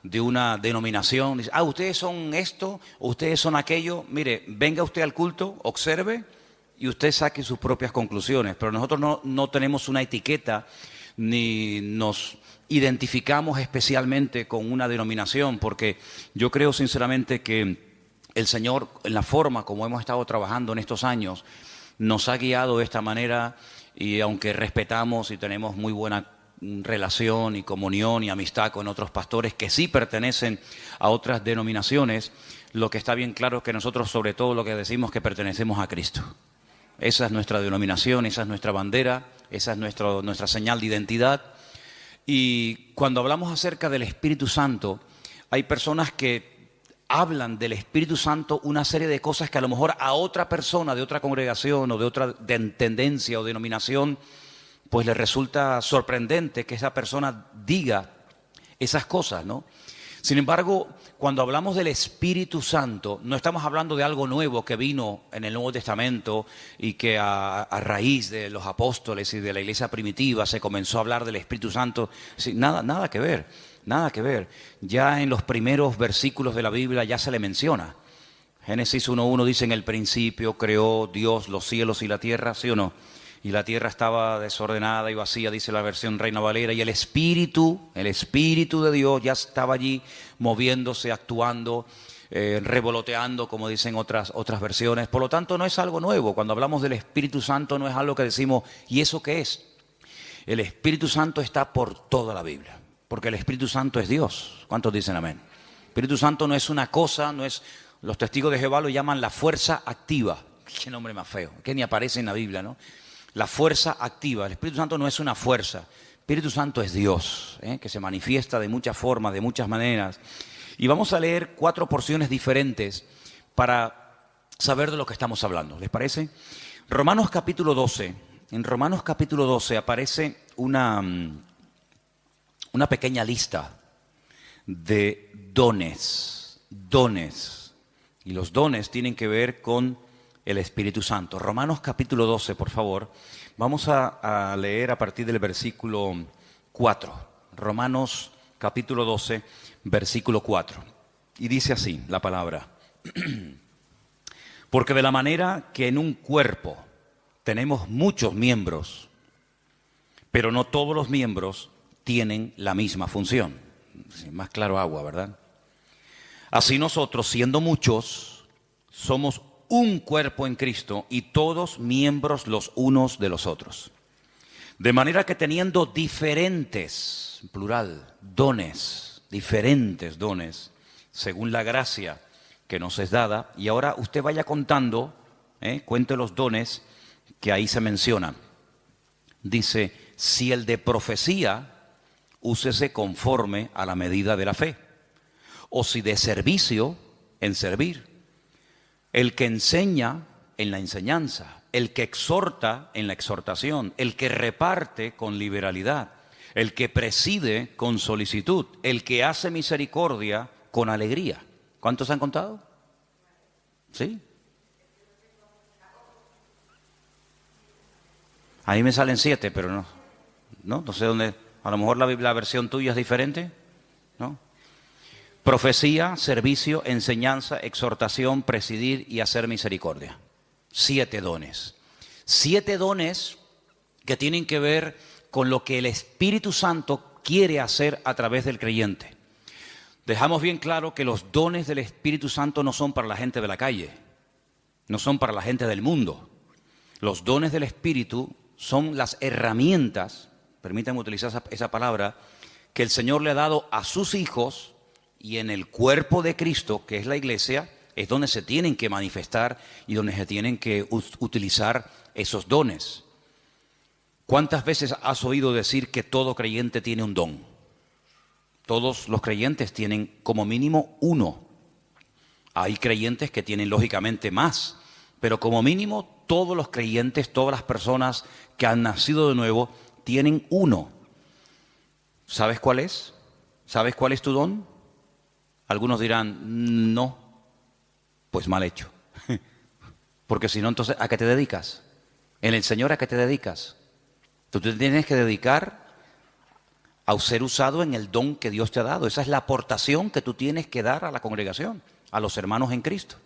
de una denominación. Dice, ustedes son esto, ustedes son aquello. Mire, venga usted al culto, observe y usted saque sus propias conclusiones. Pero nosotros no tenemos una etiqueta ni nos identificamos especialmente con una denominación, porque yo creo sinceramente que el Señor, en la forma como hemos estado trabajando en estos años, nos ha guiado de esta manera, y aunque respetamos y tenemos muy buena relación y comunión y amistad con otros pastores que sí pertenecen a otras denominaciones, lo que está bien claro es que nosotros sobre todo lo que decimos es que pertenecemos a Cristo. Esa es nuestra denominación, esa es nuestra bandera, esa es nuestra señal de identidad. Y cuando hablamos acerca del Espíritu Santo, hay personas que hablan del Espíritu Santo una serie de cosas que a lo mejor a otra persona de otra congregación o de otra tendencia o denominación, pues le resulta sorprendente que esa persona diga esas cosas, ¿no? Sin embargo, cuando hablamos del Espíritu Santo, no estamos hablando de algo nuevo que vino en el Nuevo Testamento y que a raíz de los apóstoles y de la iglesia primitiva se comenzó a hablar del Espíritu Santo. Sí, nada que ver, nada que ver. Ya en los primeros versículos de la Biblia ya se le menciona. Génesis 1:1 dice: en el principio creó Dios los cielos y la tierra, ¿sí o no? Y la tierra estaba desordenada y vacía, dice la versión Reina Valera, y el Espíritu de Dios ya estaba allí moviéndose, actuando, revoloteando, como dicen otras versiones. Por lo tanto, no es algo nuevo. Cuando hablamos del Espíritu Santo no es algo que decimos, ¿y eso qué es? El Espíritu Santo está por toda la Biblia, porque el Espíritu Santo es Dios. ¿Cuántos dicen amén? El Espíritu Santo no es una cosa, no es... Los testigos de Jehová lo llaman la fuerza activa. Qué nombre más feo, que ni aparece en la Biblia, ¿no? La fuerza activa. El Espíritu Santo no es una fuerza. El Espíritu Santo es Dios, que se manifiesta de muchas formas, de muchas maneras. Y vamos a leer 4 porciones diferentes para saber de lo que estamos hablando. ¿Les parece? Romanos capítulo 12. En Romanos capítulo 12 aparece una pequeña lista de dones. Y los dones tienen que ver con el Espíritu Santo. Romanos capítulo 12, por favor. Vamos a leer a partir del versículo 4. Romanos capítulo 12, versículo 4. Y dice así la palabra: porque de la manera que en un cuerpo tenemos muchos miembros, pero no todos los miembros tienen la misma función. Más claro agua, ¿verdad? Así nosotros, siendo muchos, somos un cuerpo en Cristo y todos miembros los unos de los otros. De manera que teniendo diferentes, plural, dones, diferentes dones, según la gracia que nos es dada, y ahora usted vaya contando, cuente los dones que ahí se mencionan. Dice, si el de profecía, úsese conforme a la medida de la fe, o si de servicio, en servir. El que enseña, en la enseñanza. El que exhorta, en la exhortación. El que reparte, con liberalidad. El que preside, con solicitud. El que hace misericordia, con alegría. ¿Cuántos han contado? ¿Sí? A mí me salen 7, pero no sé dónde. A lo mejor la versión tuya es diferente, ¿no? Profecía, servicio, enseñanza, exhortación, presidir y hacer misericordia. 7 dones. 7 dones que tienen que ver con lo que el Espíritu Santo quiere hacer a través del creyente. Dejamos bien claro que los dones del Espíritu Santo no son para la gente de la calle, no son para la gente del mundo. Los dones del Espíritu son las herramientas, permítanme utilizar esa palabra, que el Señor le ha dado a sus hijos. Y en el cuerpo de Cristo, que es la iglesia, es donde se tienen que manifestar y donde se tienen que utilizar esos dones. ¿Cuántas veces has oído decir que todo creyente tiene un don? Todos los creyentes tienen como mínimo uno. Hay creyentes que tienen lógicamente más, pero como mínimo todos los creyentes, todas las personas que han nacido de nuevo, tienen uno. ¿Sabes cuál es? ¿Sabes cuál es tu don? Algunos dirán, no, pues mal hecho. Porque si no, entonces, ¿a qué te dedicas? En el Señor, ¿a qué te dedicas? Tú te tienes que dedicar a ser usado en el don que Dios te ha dado. Esa es la aportación que tú tienes que dar a la congregación, a los hermanos en Cristo.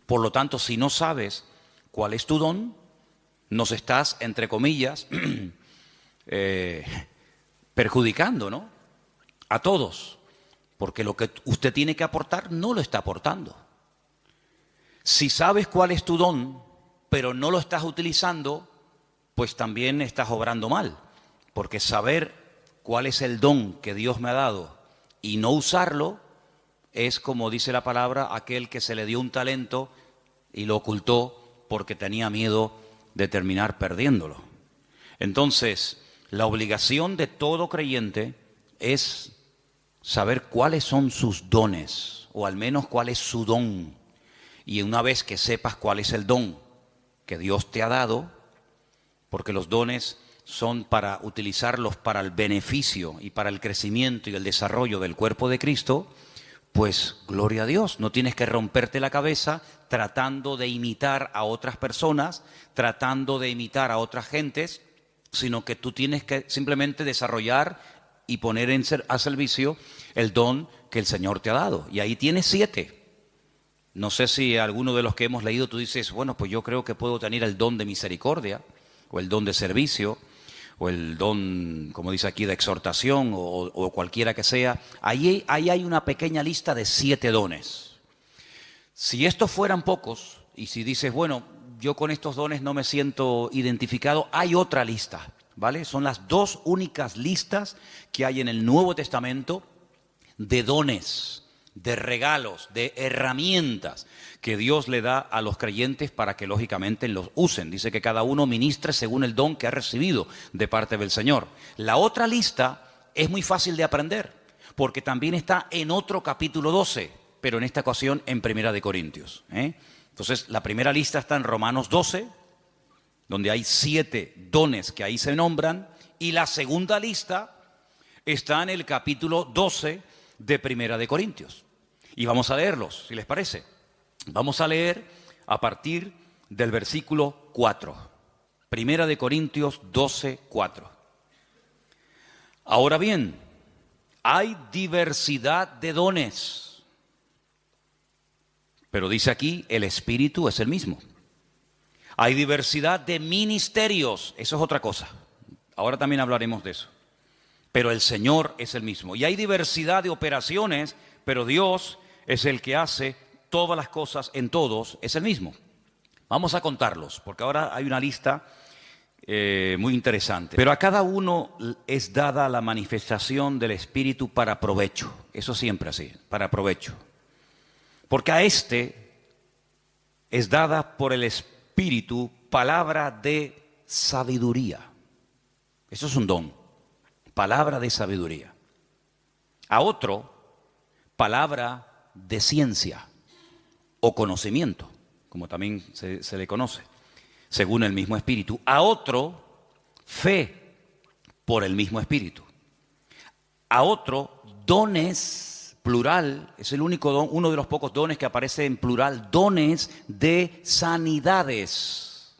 Por lo tanto, si no sabes cuál es tu don, nos estás, entre comillas, perjudicando, ¿no? A todos, porque lo que usted tiene que aportar no lo está aportando. Si sabes cuál es tu don, pero no lo estás utilizando, pues también estás obrando mal, porque saber cuál es el don que Dios me ha dado y no usarlo es, como dice la palabra, aquel que se le dio un talento y lo ocultó porque tenía miedo de terminar perdiéndolo. Entonces, la obligación de todo creyente es saber cuáles son sus dones, o al menos cuál es su don. Y una vez que sepas cuál es el don que Dios te ha dado, porque los dones son para utilizarlos para el beneficio y para el crecimiento y el desarrollo del cuerpo de Cristo, pues gloria a Dios, no tienes que romperte la cabeza tratando de imitar a otras personas, tratando de imitar a otras gentes, sino que tú tienes que simplemente desarrollar y poner a servicio el don que el Señor te ha dado. Y ahí tienes 7. No sé si alguno de los que hemos leído tú dices, bueno, pues yo creo que puedo tener el don de misericordia, o el don de servicio, o el don, como dice aquí, de exhortación, o cualquiera que sea. Ahí hay una pequeña lista de 7 dones. Si estos fueran pocos, y si dices, bueno, yo con estos dones no me siento identificado, hay otra lista, ¿vale? Son las 2 únicas listas que hay en el Nuevo Testamento de dones, de regalos, de herramientas que Dios le da a los creyentes para que lógicamente los usen. Dice que cada uno ministre según el don que ha recibido de parte del Señor. La otra lista es muy fácil de aprender, porque también está en otro capítulo 12, pero en esta ocasión en Primera de Corintios. Entonces, la primera lista está en Romanos 12, donde hay 7 dones que ahí se nombran, y la segunda lista está en el capítulo 12 de Primera de Corintios. Y vamos a leerlos, si les parece. Vamos a leer a partir del versículo 4. Primera de Corintios 12, 4. Ahora bien, hay diversidad de dones, pero dice aquí, el Espíritu es el mismo. Hay diversidad de ministerios, eso es otra cosa. Ahora también hablaremos de eso. Pero el Señor es el mismo. Y hay diversidad de operaciones, pero Dios es el que hace todas las cosas en todos, es el mismo. Vamos a contarlos, porque ahora hay una lista muy interesante. Pero a cada uno es dada la manifestación del Espíritu para provecho. Eso siempre así, para provecho. Porque a este es dada por el Espíritu palabra de sabiduría. Eso es un don. Palabra de sabiduría. A otro, palabra de ciencia o conocimiento, como también se le conoce, según el mismo Espíritu. A otro, fe por el mismo Espíritu. A otro, dones, plural, es el único don, uno de los pocos dones que aparece en plural, dones de sanidades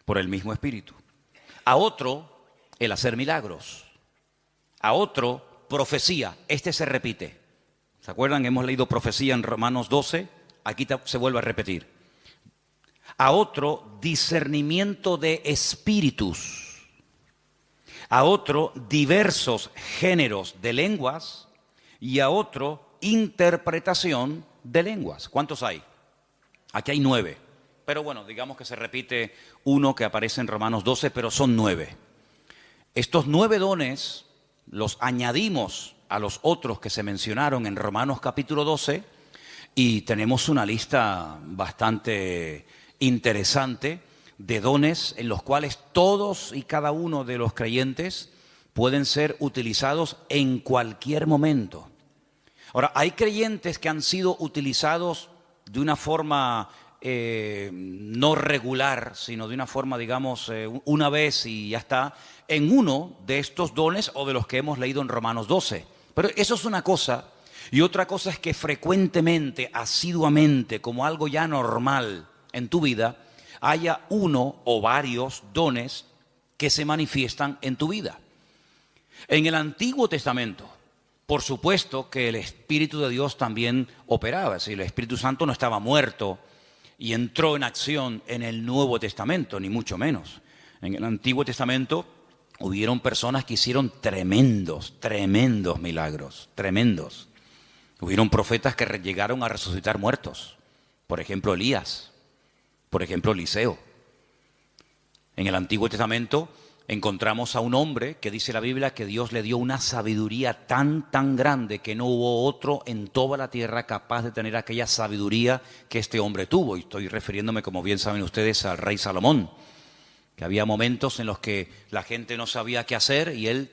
por el mismo Espíritu. A otro, el hacer milagros. A otro, profecía. Este se repite. ¿Se acuerdan? Hemos leído profecía en Romanos 12. Aquí se vuelve a repetir. A otro, discernimiento de espíritus. A otro, diversos géneros de lenguas. Y a otro, interpretación de lenguas. ¿Cuántos hay? Aquí hay 9. Pero bueno, digamos que se repite uno que aparece en Romanos 12, pero son 9. Estos 9 dones los añadimos a los otros que se mencionaron en Romanos capítulo 12 y tenemos una lista bastante interesante de dones en los cuales todos y cada uno de los creyentes pueden ser utilizados en cualquier momento. Ahora, hay creyentes que han sido utilizados de una forma no regular, sino de una forma, digamos, una vez y ya está, en uno de estos dones o de los que hemos leído en Romanos 12. Pero eso es una cosa, y otra cosa es que frecuentemente, asiduamente, como algo ya normal en tu vida, haya uno o varios dones que se manifiestan en tu vida. En el Antiguo Testamento, por supuesto que el Espíritu de Dios también operaba, es decir, el Espíritu Santo no estaba muerto y entró en acción en el Nuevo Testamento, ni mucho menos. En el Antiguo Testamento hubieron personas que hicieron tremendos milagros, tremendos. Hubieron profetas que llegaron a resucitar muertos, por ejemplo Elías, por ejemplo Eliseo. En el Antiguo Testamento encontramos a un hombre que dice la Biblia que Dios le dio una sabiduría tan grande que no hubo otro en toda la tierra capaz de tener aquella sabiduría que este hombre tuvo. Y estoy refiriéndome, como bien saben ustedes, al rey Salomón, que había momentos en los que la gente no sabía qué hacer y él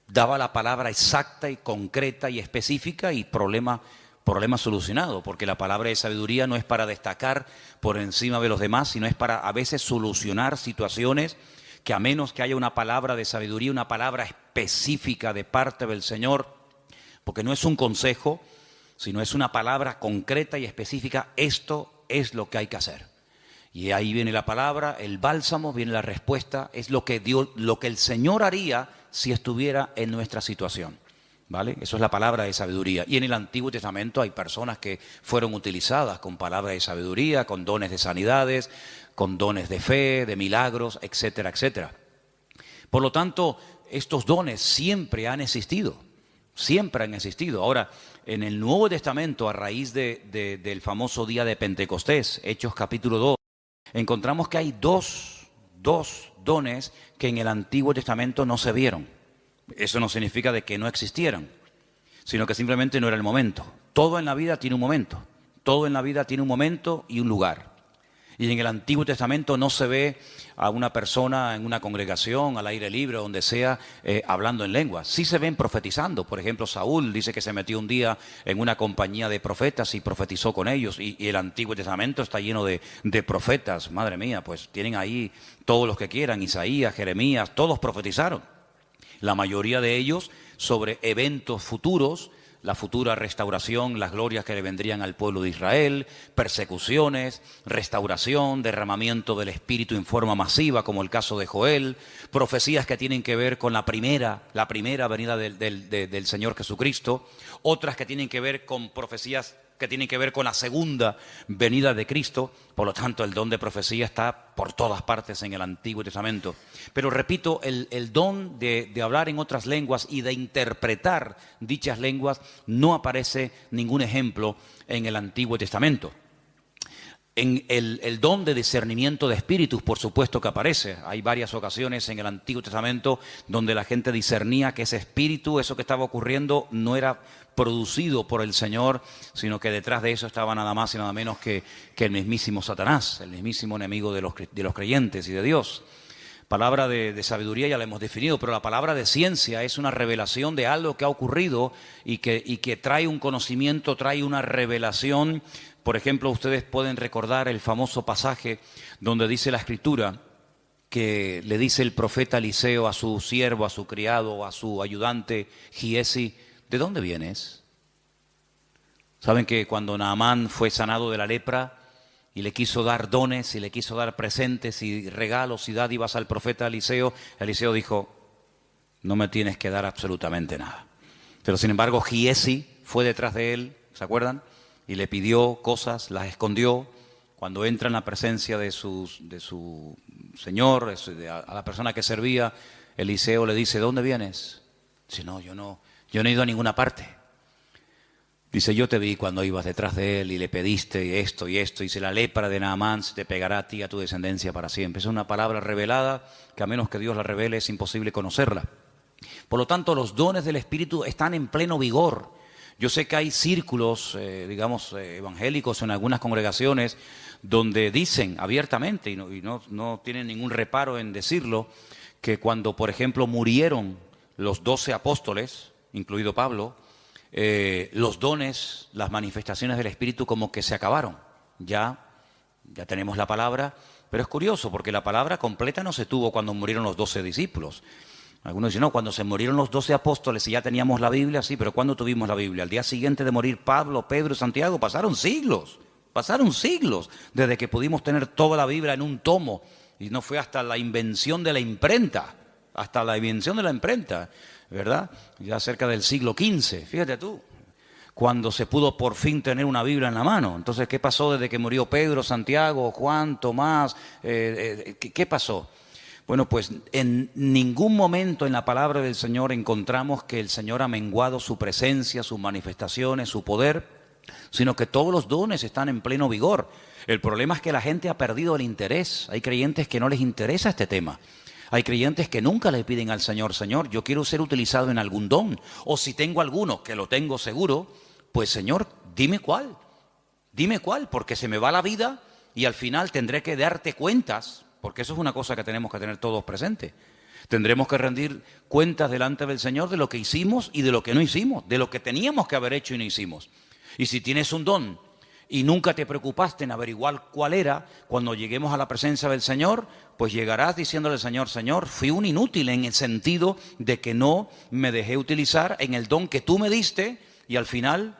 daba la palabra exacta y concreta y específica y problema solucionado, porque la palabra de sabiduría no es para destacar por encima de los demás, sino es para a veces solucionar situaciones que a menos que haya una palabra de sabiduría, una palabra específica de parte del Señor, porque no es un consejo, sino es una palabra concreta y específica, esto es lo que hay que hacer. Y ahí viene la palabra, el bálsamo, viene la respuesta, es lo que Dios, lo que el Señor haría si estuviera en nuestra situación. ¿Vale? Eso es la palabra de sabiduría. Y en el Antiguo Testamento hay personas que fueron utilizadas con palabra de sabiduría, con dones de sanidades, con dones de fe, de milagros, etcétera, etcétera. Por lo tanto, estos dones siempre han existido, siempre han existido. Ahora, en el Nuevo Testamento, a raíz del famoso día de Pentecostés, Hechos capítulo 2, encontramos que hay dos dones que en el Antiguo Testamento no se vieron. Eso no significa de que no existieran, sino que simplemente no era el momento. Todo en la vida tiene un momento. Todo en la vida tiene un momento y un lugar. Y en el Antiguo Testamento no se ve a una persona en una congregación, al aire libre, donde sea, hablando en lenguas. Sí se ven profetizando. Por ejemplo, Saúl dice que se metió un día en una compañía de profetas y profetizó con ellos. Y el Antiguo Testamento está lleno de profetas. Madre mía, pues tienen ahí todos los que quieran. Isaías, Jeremías, todos profetizaron. La mayoría de ellos sobre eventos futuros, la futura restauración, las glorias que le vendrían al pueblo de Israel, persecuciones, restauración, derramamiento del Espíritu en forma masiva, como el caso de Joel, profecías que tienen que ver con la primera venida del Señor Jesucristo, otras que tienen que ver con profecías que tienen que ver con la segunda venida de Cristo. Por lo tanto, el don de profecía está por todas partes en el Antiguo Testamento. Pero repito, el don de hablar en otras lenguas y de interpretar dichas lenguas no aparece ningún ejemplo en el Antiguo Testamento. En el don de discernimiento de espíritus, por supuesto que aparece. Hay varias ocasiones en el Antiguo Testamento donde la gente discernía que ese espíritu, eso que estaba ocurriendo, no era producido por el Señor, sino que detrás de eso estaba nada más y nada menos que el mismísimo Satanás, el mismísimo enemigo de los creyentes y de Dios. Palabra de sabiduría ya la hemos definido, pero la palabra de ciencia es una revelación de algo que ha ocurrido y que trae un conocimiento, trae una revelación. Por ejemplo, ustedes pueden recordar el famoso pasaje donde dice la Escritura que le dice el profeta Eliseo a su siervo, a su criado, a su ayudante Giesi: ¿de dónde vienes? Saben que cuando Naamán fue sanado de la lepra y le quiso dar dones y le quiso dar presentes y regalos y dádivas al profeta Eliseo, Eliseo dijo: no me tienes que dar absolutamente nada. Pero sin embargo Giesi fue detrás de él, ¿se acuerdan? Y le pidió cosas, las escondió. Cuando entra en la presencia de su señor, a la persona que servía, Eliseo le dice: ¿de dónde vienes? Dice: no, yo no he ido a ninguna parte. Dice: yo te vi cuando ibas detrás de él y le pediste esto y esto. Dice: la lepra de Naamán se te pegará a ti y a tu descendencia para siempre. Es una palabra revelada que a menos que Dios la revele es imposible conocerla. Por lo tanto, los dones del Espíritu están en pleno vigor. Yo sé que hay círculos, evangélicos en algunas congregaciones donde dicen abiertamente, y no tienen ningún reparo en decirlo, que cuando, por ejemplo, murieron los 12 apóstoles, incluido Pablo, los dones, las manifestaciones del Espíritu como que se acabaron. Ya tenemos la palabra, pero es curioso porque la palabra completa no se tuvo cuando murieron los 12 discípulos. Algunos dicen: no, cuando se murieron los 12 apóstoles y ya teníamos la Biblia, sí, pero ¿cuándo tuvimos la Biblia? Al día siguiente de morir Pablo, Pedro y Santiago, pasaron siglos desde que pudimos tener toda la Biblia en un tomo, y no fue hasta la invención de la imprenta, ¿verdad? Ya cerca del siglo XV, fíjate tú, cuando se pudo por fin tener una Biblia en la mano. Entonces, ¿qué pasó desde que murió Pedro, Santiago, Juan, Tomás? ¿Qué pasó? Bueno, pues en ningún momento en la palabra del Señor encontramos que el Señor ha menguado su presencia, sus manifestaciones, su poder, sino que todos los dones están en pleno vigor. El problema es que la gente ha perdido el interés. Hay creyentes que no les interesa este tema. Hay creyentes que nunca le piden al Señor, Señor, yo quiero ser utilizado en algún don. O si tengo alguno, que lo tengo seguro, pues Señor, dime cuál, porque se me va la vida y al final tendré que darte cuentas, porque eso es una cosa que tenemos que tener todos presentes. Tendremos que rendir cuentas delante del Señor de lo que hicimos y de lo que no hicimos, de lo que teníamos que haber hecho y no hicimos. Y si tienes un don y nunca te preocupaste en averiguar cuál era, cuando lleguemos a la presencia del Señor, pues llegarás diciéndole al Señor, Señor, fui un inútil en el sentido de que no me dejé utilizar en el don que tú me diste y al final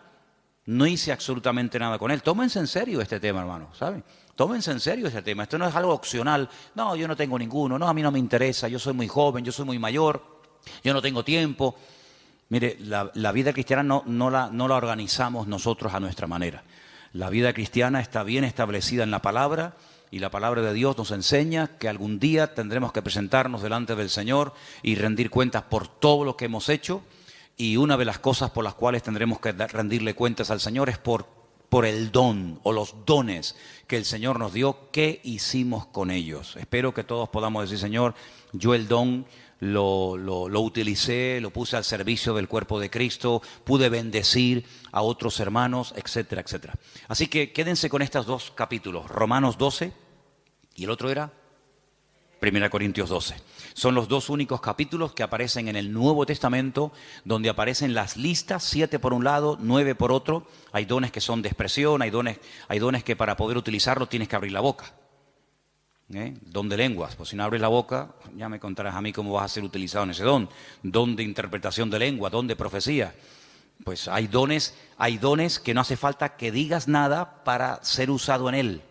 no hice absolutamente nada con él. Tómense en serio este tema, hermano, ¿saben? Tómense en serio este tema. Esto no es algo opcional. No, yo no tengo ninguno. No, a mí no me interesa. Yo soy muy joven, yo soy muy mayor. Yo no tengo tiempo. Mire, la vida cristiana no la organizamos nosotros a nuestra manera. La vida cristiana está bien establecida en la palabra y la palabra de Dios nos enseña que algún día tendremos que presentarnos delante del Señor y rendir cuentas por todo lo que hemos hecho. Y una de las cosas por las cuales tendremos que rendirle cuentas al Señor es por el don o los dones que el Señor nos dio, ¿qué hicimos con ellos? Espero que todos podamos decir, Señor, yo el don lo utilicé, lo puse al servicio del cuerpo de Cristo, pude bendecir a otros hermanos, etcétera, etcétera. Así que quédense con estos dos capítulos, Romanos 12 y el otro era 1 Corintios 12. Son los dos únicos capítulos que aparecen en el Nuevo Testamento, donde aparecen las listas, 7 por un lado, 9 por otro. Hay dones que son de expresión, hay dones que para poder utilizarlos tienes que abrir la boca. Don de lenguas, pues si no abres la boca, ya me contarás a mí cómo vas a ser utilizado en ese don. Don de interpretación de lengua, don de profecía. Pues hay dones que no hace falta que digas nada para ser usado en él.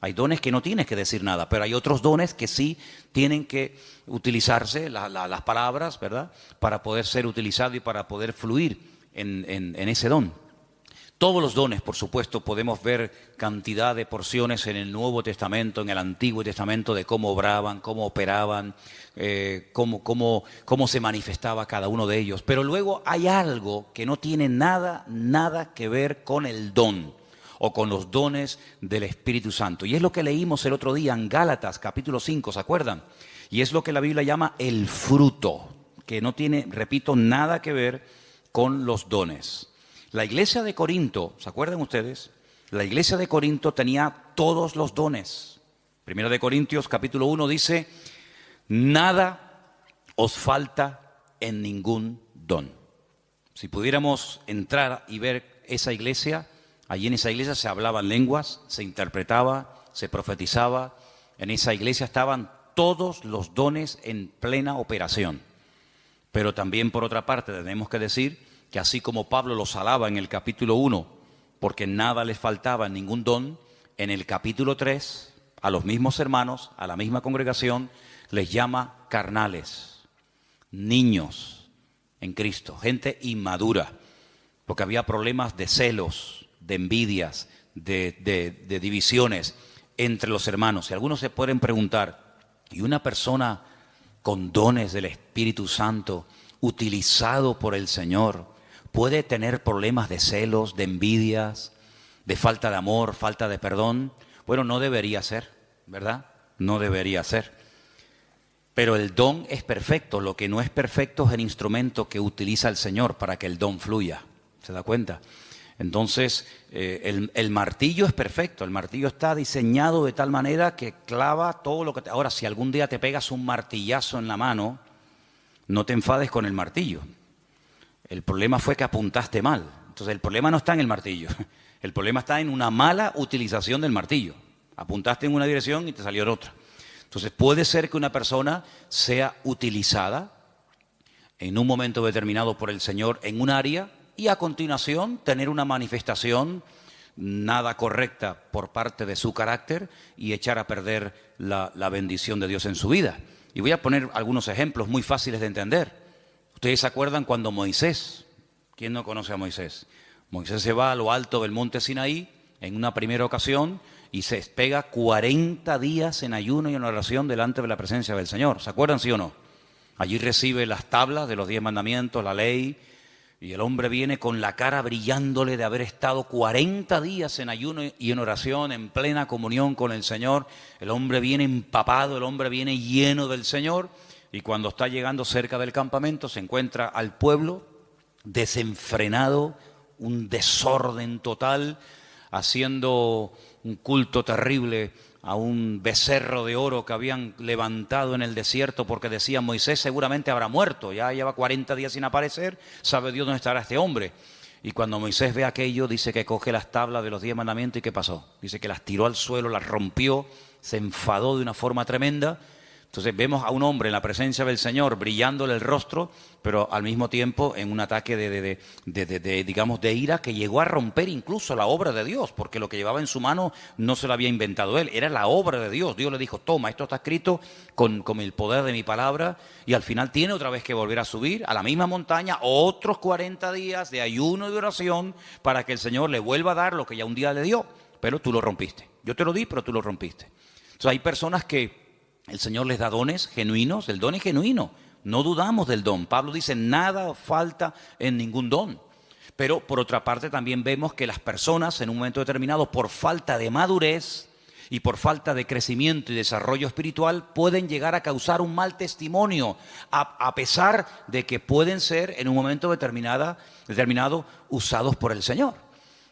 Hay dones que no tienes que decir nada, pero hay otros dones que sí tienen que utilizarse, las palabras, ¿verdad?, para poder ser utilizado y para poder fluir en ese don. Todos los dones, por supuesto, podemos ver cantidad de porciones en el Nuevo Testamento, en el Antiguo Testamento, de cómo obraban, cómo operaban, cómo se manifestaba cada uno de ellos. Pero luego hay algo que no tiene nada que ver con el don o con los dones del Espíritu Santo. Y es lo que leímos el otro día en Gálatas, capítulo 5, ¿se acuerdan? Y es lo que la Biblia llama el fruto, que no tiene, repito, nada que ver con los dones. La iglesia de Corinto, ¿se acuerdan ustedes? La iglesia de Corinto tenía todos los dones. Primera de Corintios, capítulo 1, dice, nada os falta en ningún don. Si pudiéramos entrar y ver esa iglesia, allí en esa iglesia se hablaban lenguas, se interpretaba, se profetizaba. En esa iglesia estaban todos los dones en plena operación. Pero también, por otra parte, tenemos que decir que así como Pablo los alaba en el capítulo 1, porque nada les faltaba, ningún don, en el capítulo 3, a los mismos hermanos, a la misma congregación, les llama carnales, niños en Cristo, gente inmadura, porque había problemas de celos, de envidias, de divisiones entre los hermanos. Y algunos se pueden preguntar, ¿y una persona con dones del Espíritu Santo, utilizado por el Señor, puede tener problemas de celos, de envidias, de falta de amor, falta de perdón? Bueno, no debería ser, ¿verdad? No debería ser. Pero el don es perfecto. Lo que no es perfecto es el instrumento que utiliza el Señor para que el don fluya. ¿Se da cuenta? Entonces, el martillo es perfecto. El martillo está diseñado de tal manera que clava todo lo que... Ahora, si algún día te pegas un martillazo en la mano, no te enfades con el martillo. El problema fue que apuntaste mal. Entonces el problema no está en el martillo. El problema está en una mala utilización del martillo. Apuntaste en una dirección y te salió en otra. Entonces puede ser que una persona sea utilizada en un momento determinado por el Señor en un área y a continuación tener una manifestación nada correcta por parte de su carácter y echar a perder la bendición de Dios en su vida. Y voy a poner algunos ejemplos muy fáciles de entender. Ustedes se acuerdan cuando Moisés, ¿quién no conoce a Moisés? Moisés se va a lo alto del monte Sinaí en una primera ocasión y se pega 40 días en ayuno y en oración delante de la presencia del Señor. ¿Se acuerdan, sí o no? Allí recibe las tablas de los 10 mandamientos, la ley, y el hombre viene con la cara brillándole de haber estado 40 días en ayuno y en oración, en plena comunión con el Señor. El hombre viene empapado, el hombre viene lleno del Señor, y cuando está llegando cerca del campamento se encuentra al pueblo desenfrenado, un desorden total, haciendo un culto terrible a un becerro de oro que habían levantado en el desierto porque decían: Moisés seguramente habrá muerto, ya lleva 40 días sin aparecer, sabe Dios dónde estará este hombre. Y cuando Moisés ve aquello, dice que coge las tablas de los 10 mandamientos y ¿qué pasó? Dice que las tiró al suelo, las rompió, se enfadó de una forma tremenda. Entonces vemos a un hombre en la presencia del Señor brillándole el rostro, pero al mismo tiempo en un ataque digamos, de ira que llegó a romper incluso la obra de Dios, porque lo que llevaba en su mano no se lo había inventado él, era la obra de Dios. Dios le dijo: toma, esto está escrito con el poder de mi palabra, y al final tiene otra vez que volver a subir a la misma montaña, otros 40 días de ayuno y de oración para que el Señor le vuelva a dar lo que ya un día le dio, pero tú lo rompiste. Yo te lo di, pero tú lo rompiste. Entonces hay personas que el Señor les da dones genuinos, el don es genuino, no dudamos del don. Pablo dice: nada falta en ningún don. Pero por otra parte también vemos que las personas en un momento determinado, por falta de madurez y por falta de crecimiento y desarrollo espiritual, pueden llegar a causar un mal testimonio, a pesar de que pueden ser en un momento determinado usados por el Señor.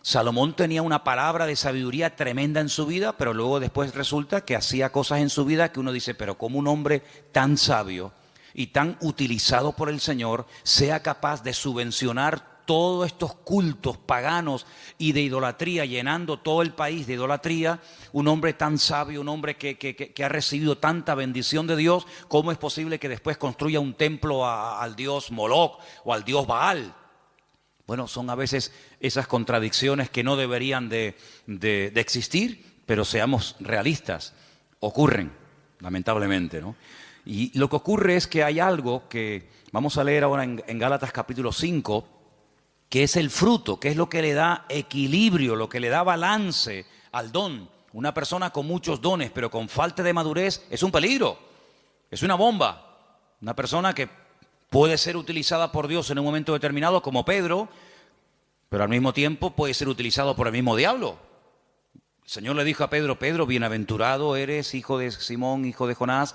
Salomón tenía una palabra de sabiduría tremenda en su vida, pero luego después resulta que hacía cosas en su vida que uno dice: pero ¿cómo un hombre tan sabio y tan utilizado por el Señor sea capaz de subvencionar todos estos cultos paganos y de idolatría, llenando todo el país de idolatría? Un hombre tan sabio, un hombre que ha recibido tanta bendición de Dios, ¿cómo es posible que después construya un templo al dios Moloc o al dios Baal? Bueno, son a veces esas contradicciones que no deberían de existir, pero seamos realistas, ocurren, lamentablemente, ¿no? Y lo que ocurre es que hay algo que vamos a leer ahora en Gálatas capítulo 5, que es el fruto, que es lo que le da equilibrio, lo que le da balance al don. Una persona con muchos dones, pero con falta de madurez, es un peligro, es una bomba. Una persona que puede ser utilizada por Dios en un momento determinado, como Pedro, pero al mismo tiempo puede ser utilizado por el mismo diablo. El Señor le dijo a Pedro: Pedro, bienaventurado eres, hijo de Simón, hijo de Jonás,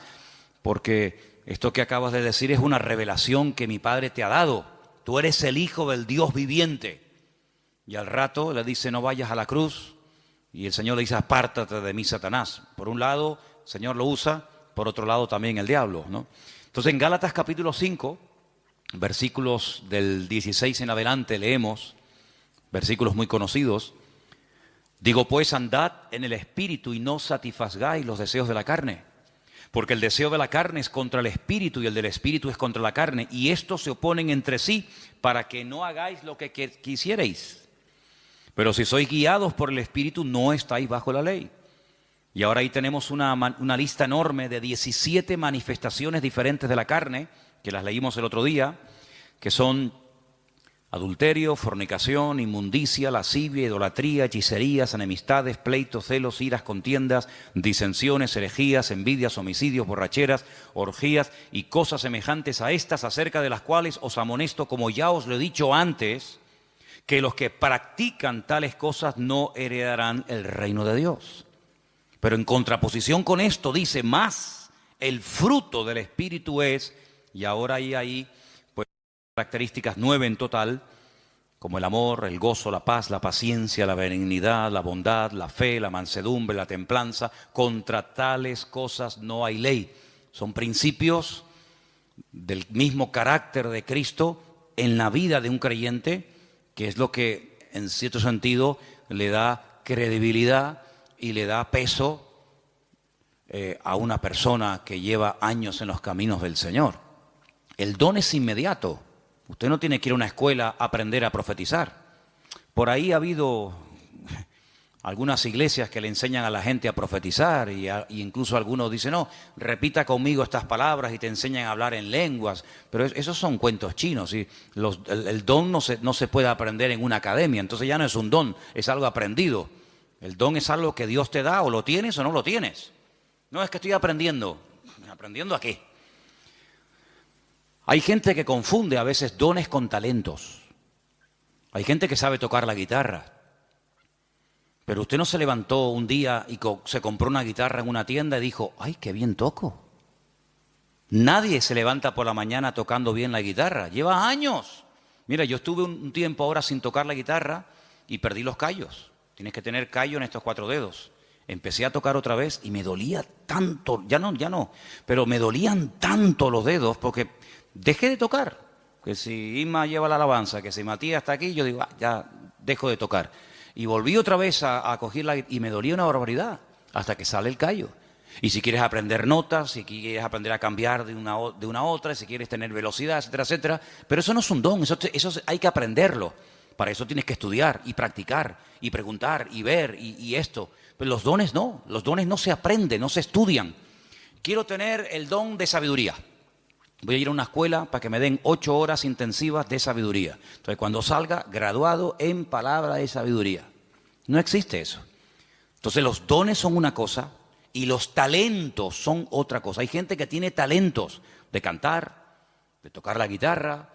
porque esto que acabas de decir es una revelación que mi Padre te ha dado. Tú eres el Hijo del Dios viviente. Y al rato le dice: no vayas a la cruz. Y el Señor le dice: apártate de mí, Satanás. Por un lado, el Señor lo usa, por otro lado también el diablo, ¿no? Entonces en Gálatas capítulo 5, versículos del 16 en adelante leemos, versículos muy conocidos. Digo pues, andad en el Espíritu y no satisfagáis los deseos de la carne. Porque el deseo de la carne es contra el Espíritu y el del Espíritu es contra la carne. Y estos se oponen entre sí para que no hagáis lo que quisierais. Pero si sois guiados por el Espíritu, no estáis bajo la ley. Y ahora ahí tenemos una lista enorme de 17 manifestaciones diferentes de la carne, que las leímos el otro día, que son adulterio, fornicación, inmundicia, lascivia, idolatría, hechicerías, enemistades, pleitos, celos, iras, contiendas, disensiones, herejías, envidias, homicidios, borracheras, orgías y cosas semejantes a estas, acerca de las cuales os amonesto, como ya os lo he dicho antes, que los que practican tales cosas no heredarán el reino de Dios. Pero en contraposición con esto dice: más el fruto del Espíritu es, y ahora hay ahí pues características 9 en total, como el amor, el gozo, la paz, la paciencia, la benignidad, la bondad, la fe, la mansedumbre, la templanza. Contra tales cosas no hay ley. Son principios del mismo carácter de Cristo en la vida de un creyente, que es lo que en cierto sentido le da credibilidad y le da peso a una persona que lleva años en los caminos del Señor. El don es inmediato. Usted no tiene que ir a una escuela a aprender a profetizar. Por ahí ha habido algunas iglesias que le enseñan a la gente a profetizar y incluso algunos dicen, no, repita conmigo estas palabras y te enseñan a hablar en lenguas, pero esos son cuentos chinos y el don no se puede aprender en una academia, entonces ya no es un don, es algo aprendido. El don es algo que Dios te da, o lo tienes o no lo tienes. No es que estoy aprendiendo. ¿Aprendiendo a qué? Hay gente que confunde a veces dones con talentos. Hay gente que sabe tocar la guitarra. Pero usted no se levantó un día y se compró una guitarra en una tienda y dijo, ¡ay, qué bien toco! Nadie se levanta por la mañana tocando bien la guitarra. Lleva años. Mira, yo estuve un tiempo ahora sin tocar la guitarra y perdí los callos. Tienes que tener callo en estos 4 dedos. Empecé a tocar otra vez y me dolía tanto, ya no, pero me dolían tanto los dedos porque dejé de tocar. Que si Inma lleva la alabanza, que si Matías está aquí, yo digo, ya dejo de tocar. Y volví otra vez a cogerla y me dolía una barbaridad hasta que sale el callo. Y si quieres aprender notas, si quieres aprender a cambiar de una a otra, si quieres tener velocidad, etcétera, etcétera. Pero eso no es un don, eso hay que aprenderlo. Para eso tienes que estudiar y practicar y preguntar y ver y esto. Pero los dones no se aprenden, no se estudian. Quiero tener el don de sabiduría. Voy a ir a una escuela para que me den 8 horas intensivas de sabiduría. Entonces, cuando salga, graduado en palabra de sabiduría. No existe eso. Entonces, los dones son una cosa y los talentos son otra cosa. Hay gente que tiene talentos de cantar, de tocar la guitarra,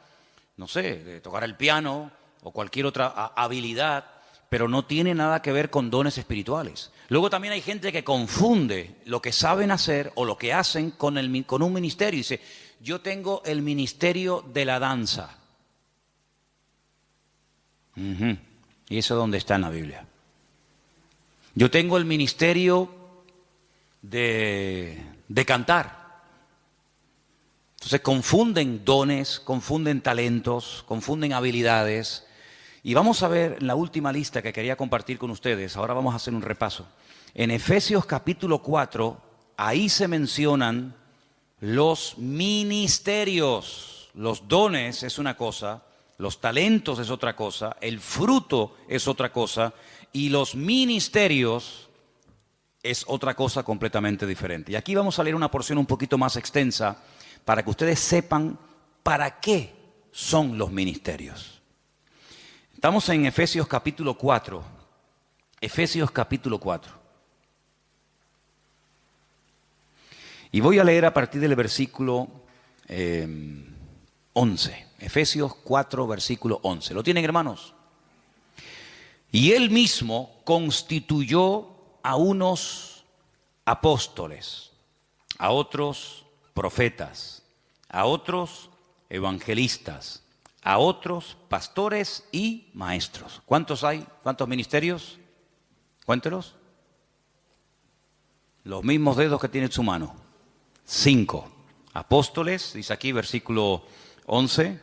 no sé, de tocar el piano o cualquier otra habilidad, pero no tiene nada que ver con dones espirituales. Luego también hay gente que confunde lo que saben hacer o lo que hacen con un ministerio. Dice, yo tengo el ministerio de la danza. ¿Y eso dónde está en la Biblia? Yo tengo el ministerio de cantar. Entonces confunden dones, confunden talentos, confunden habilidades. Y vamos a ver en la última lista que quería compartir con ustedes, ahora vamos a hacer un repaso. En Efesios capítulo 4, ahí se mencionan los ministerios. Los dones es una cosa, los talentos es otra cosa, el fruto es otra cosa y los ministerios es otra cosa completamente diferente. Y aquí vamos a leer una porción un poquito más extensa para que ustedes sepan para qué son los ministerios. Estamos en Efesios capítulo 4. Efesios capítulo 4. Y voy a leer a partir del versículo 11. Efesios 4, versículo 11. ¿Lo tienen, hermanos? Y él mismo constituyó a unos apóstoles, a otros profetas, a otros evangelistas, a otros pastores y maestros. ¿Cuántos hay? ¿Cuántos ministerios? Cuéntelos. Los mismos dedos que tiene en su mano. 5. Apóstoles, dice aquí versículo 11.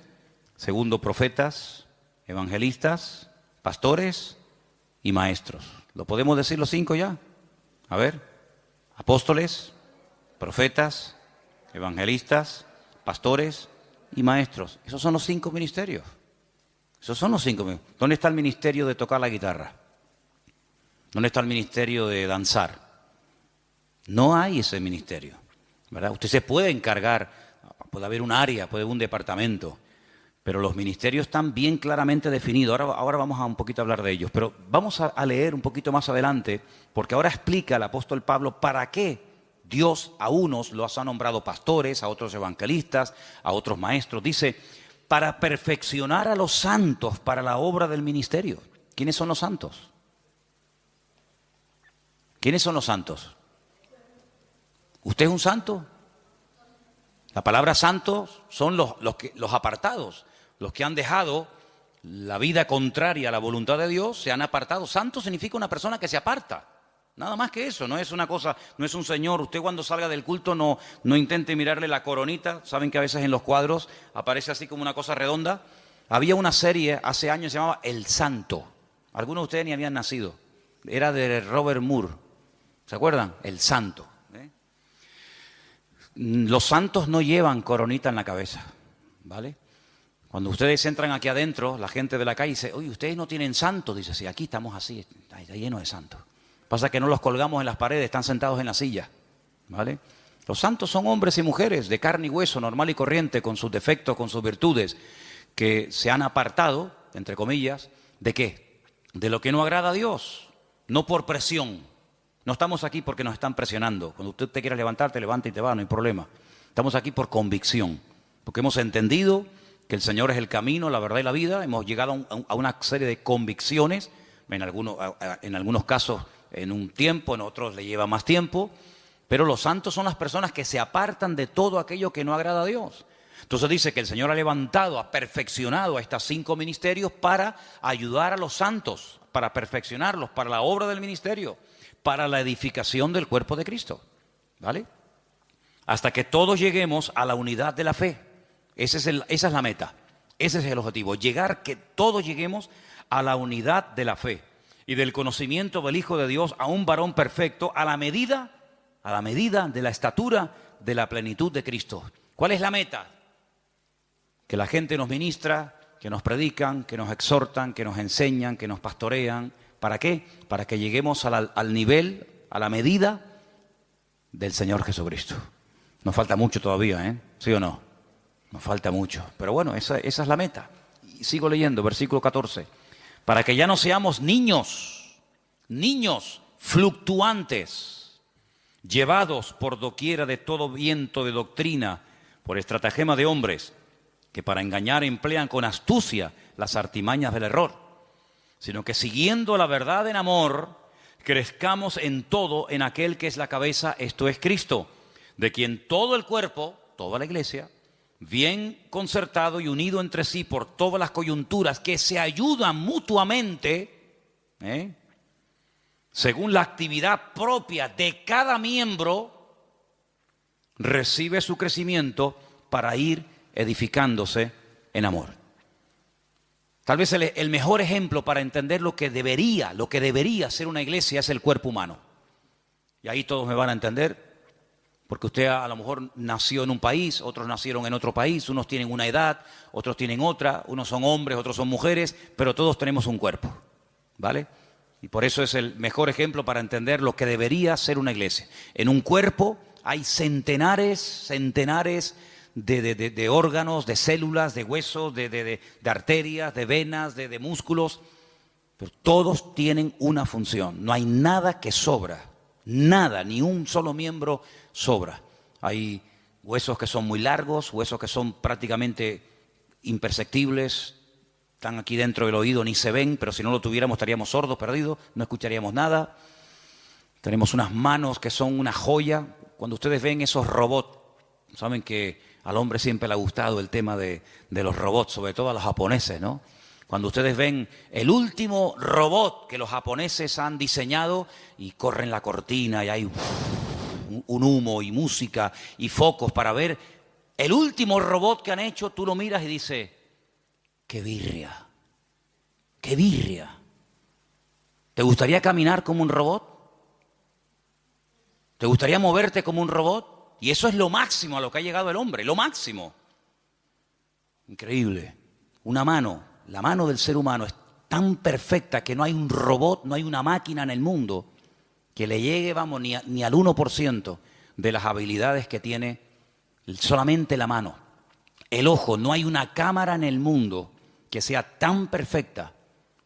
Segundo, profetas, evangelistas, pastores y maestros. ¿Lo podemos decir los 5 ya? A ver. Apóstoles, profetas, evangelistas, pastores y maestros. Esos son los 5 ministerios. Esos son los 5 ministerios. ¿Dónde está el ministerio de tocar la guitarra? ¿Dónde está el ministerio de danzar? No hay ese ministerio, ¿verdad? Usted se puede encargar, puede haber un área, puede haber un departamento, pero los ministerios están bien claramente definidos. Ahora vamos a un poquito a hablar de ellos, pero vamos a leer un poquito más adelante, porque ahora explica el apóstol Pablo para qué Dios a unos los ha nombrado pastores, a otros evangelistas, a otros maestros. Dice, para perfeccionar a los santos para la obra del ministerio. ¿Quiénes son los santos? ¿Quiénes son los santos? ¿Usted es un santo? La palabra santos son los apartados, los que han dejado la vida contraria a la voluntad de Dios, se han apartado. Santo significa una persona que se aparta. Nada más que eso, no es una cosa, no es un señor. Usted cuando salga del culto no intente mirarle la coronita. Saben que a veces en los cuadros aparece así como una cosa redonda. Había una serie hace años que se llamaba El Santo. Algunos de ustedes ni habían nacido. Era de Robert Moore. ¿Se acuerdan? El Santo. Los santos no llevan coronita en la cabeza, ¿vale? Cuando ustedes entran aquí adentro, la gente de la calle dice, oye, ¿ustedes no tienen santos? Dice, sí, aquí estamos así, está lleno de santos. Pasa que no los colgamos en las paredes, están sentados en la silla, ¿vale? Los santos son hombres y mujeres de carne y hueso, normal y corriente, con sus defectos, con sus virtudes, que se han apartado, entre comillas, ¿de qué? De lo que no agrada a Dios, no por presión. No estamos aquí porque nos están presionando. Cuando usted te quiera levantar, te levanta y te va, no hay problema. Estamos aquí por convicción, porque hemos entendido que el Señor es el camino, la verdad y la vida. Hemos llegado a una serie de convicciones, en algunos casos en un tiempo, en otros le lleva más tiempo, pero los santos son las personas que se apartan de todo aquello que no agrada a Dios. Entonces dice que el Señor ha levantado, ha perfeccionado a estos 5 ministerios para ayudar a los santos, para perfeccionarlos, para la obra del ministerio, para la edificación del cuerpo de Cristo, ¿vale? Hasta que todos lleguemos a la unidad de la fe. Esa es la meta, ese es el objetivo, que todos lleguemos a la unidad de la fe y del conocimiento del Hijo de Dios, a un varón perfecto, a la medida de la estatura de la plenitud de Cristo. ¿Cuál es la meta? Que la gente nos ministra, que nos predican, que nos exhortan, que nos enseñan, que nos pastorean. ¿Para qué? Para que lleguemos al nivel, a la medida del Señor Jesucristo. Nos falta mucho todavía, ¿eh? ¿Sí o no? Nos falta mucho. Pero bueno, esa es la meta. Y sigo leyendo, versículo 14. Para que ya no seamos niños fluctuantes, llevados por doquiera de todo viento de doctrina, por estratagema de hombres, que para engañar emplean con astucia las artimañas del error, sino que siguiendo la verdad en amor, crezcamos en todo en aquel que es la cabeza, esto es Cristo, de quien todo el cuerpo, toda la iglesia, bien concertado y unido entre sí por todas las coyunturas, que se ayudan mutuamente, según la actividad propia de cada miembro, recibe su crecimiento para ir edificándose en amor. Tal vez el mejor ejemplo para entender lo que debería ser una iglesia es el cuerpo humano. Y ahí todos me van a entender, porque usted a lo mejor nació en un país, otros nacieron en otro país, unos tienen una edad, otros tienen otra, unos son hombres, otros son mujeres, pero todos tenemos un cuerpo, ¿vale? Y por eso es el mejor ejemplo para entender lo que debería ser una iglesia. En un cuerpo hay centenares de órganos, de células, de huesos, de arterias, de venas, de músculos, pero todos tienen una función. No hay nada que sobra, nada, ni un solo miembro sobra. Hay huesos que son muy largos, huesos que son prácticamente imperceptibles, están aquí dentro del oído, ni se ven, pero si no lo tuviéramos estaríamos sordos, perdidos, no escucharíamos nada. Tenemos unas manos que son una joya. Cuando ustedes ven esos robots, saben que al hombre siempre le ha gustado el tema de los robots, sobre todo a los japoneses, ¿no? Cuando ustedes ven el último robot que los japoneses han diseñado y corren la cortina y hay un humo y música y focos para ver el último robot que han hecho, tú lo miras y dices, ¡qué birria! ¡Qué birria! ¿Te gustaría caminar como un robot? ¿Te gustaría moverte como un robot? Y eso es lo máximo a lo que ha llegado el hombre, lo máximo. Increíble. Una mano, la mano del ser humano es tan perfecta que no hay un robot, no hay una máquina en el mundo que le llegue, vamos, ni al 1% de las habilidades que tiene solamente la mano. El ojo, no hay una cámara en el mundo que sea tan perfecta